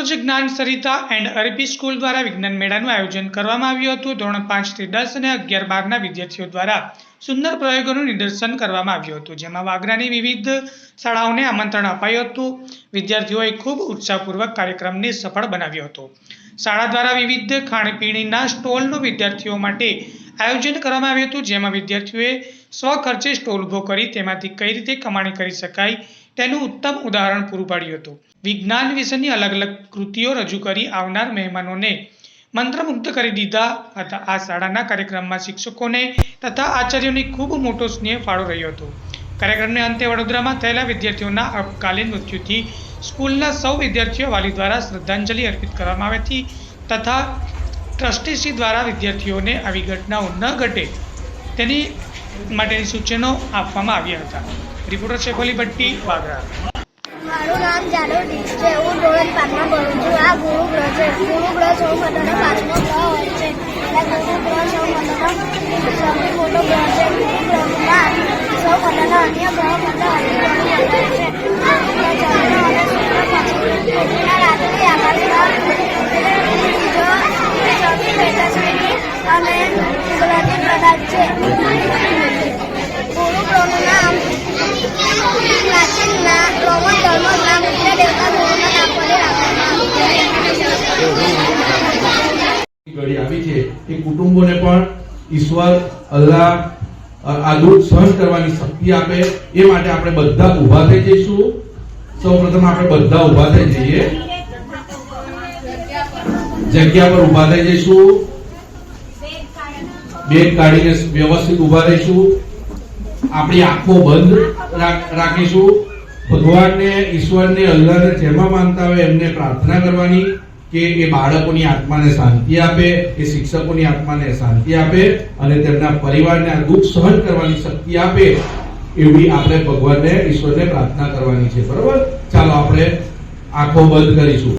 કલોલ જ્ઞાન સરિતા એન્ડ અરબી સ્કૂલ દ્વારા વિજ્ઞાન મેળાનું આયોજન કરવામાં આવ્યું હતું। ધોરણ 5 થી 10 અને 11-12 ના વિદ્યાર્થીઓ દ્વારા સુંદર પ્રયોગોનું નિદર્શન કરવામાં આવ્યું હતું, જેમાં વાગરાની વિવિધ શાળાઓને આમંત્રણ અપાયું હતું। વિદ્યાર્થીઓએ ખૂબ ઉત્સાહપૂર્વક કાર્યક્રમને સફળ બનાવ્યો હતો। શાળા દ્વારા વિવિધ ખાણીપીણીના સ્ટોલનું વિદ્યાર્થીઓ માટે આયોજન કરવામાં આવ્યું હતું, જેમાં વિદ્યાર્થીઓએ સ્વખર્ચે સ્ટોલ ઊભો કરી તેમાંથી કઈ રીતે કમાણી કરી શકાય તેનું ઉત્તમ ઉદાહરણ પૂરું પાડ્યું હતું। વિજ્ઞાન વિષયની અલગ અલગ કૃતિઓ રજૂ કરી આવનાર મહેમાનોને મંત્રમુગ્ધ કરી દીધા હતા। આ શાળાના કાર્યક્રમમાં શિક્ષકોને તથા આચાર્યોની ખૂબ મોટો સ્નેહ ફાળો રહ્યો હતો। કાર્યક્રમને અંતે વડોદરામાં થયેલા વિદ્યાર્થીઓના અલ્પકાલીન મૃત્યુથી સ્કૂલના સૌ વિદ્યાર્થીઓ વાલી દ્વારા શ્રદ્ધાંજલિ અર્પિત કરવામાં આવી હતી તથા ટ્રસ્ટીશ્રી દ્વારા વિદ્યાર્થીઓને આવી ઘટનાઓ ન ઘટે તેની માટેની સૂચનો આપવામાં આવ્યા હતા। રિપોર્ટર શેફઅલી ભટ્ટી, વાગરા। મારું નામ જાદવ દીપ છે। હું ધોરણ 5 માં ભણું છું। આ ગુરુ ગ્રહ છે। ગુરુ ગ્રહ સૌપ્રથમ 5મો ગ્રહ હોય છે। આ ગુરુ ગ્રહ સૌપ્રથમ સૌથી મોટો ગ્રહ છે। ગુરુ ગ્રહમાં સૌપ્રથમ અન્ય ગ્રહ કરતાં અધિક ગતિ કરે છે। ચંદ્ર અને શુક્ર પછી રાત્રિ આકાશમાં સૌથી તેજસ્વી અને કુદરતી પદાર્થ છે। ગુરુ ગ્રહનું નામ પ્રાચીન રોમન ધર્મના મુખ્ય દેવતા ગુરુના નામ પર રાખવામાં આવી છે કે કુટુંબોને પણ ઈશ્વર અલ્લાહ આ દુઃખ સહન કરવાની શક્તિ આપે। એ માટે આપણે બધા ઊભા થઈ જઈશું। સૌપ્રથમ આપણે બધા ઊભા થઈ જઈએ, જગ્યા પર ઊભા થઈ જઈશું, બેગ કાઢીને વ્યવસ્થિત ઊભા રહીશું। આપણી આંખો બંધ રાખીશું। ભગવાનને, ઈશ્વરને, અલ્લાહને જેમાં માનતા હોય એમને પ્રાર્થના કરવાની કે એ બાળકોની આત્માને શાંતિ આપે, એ શિક્ષકોની આત્માને શાંતિ આપે અને તેમના પરિવારને આ દુઃખ સહન કરવાની શક્તિ આપે, એવી આપણે ભગવાનને, ઈશ્વરને પ્રાર્થના કરવાની છે। બરોબર? ચાલો આપણે આંખો બંધ કરીશું।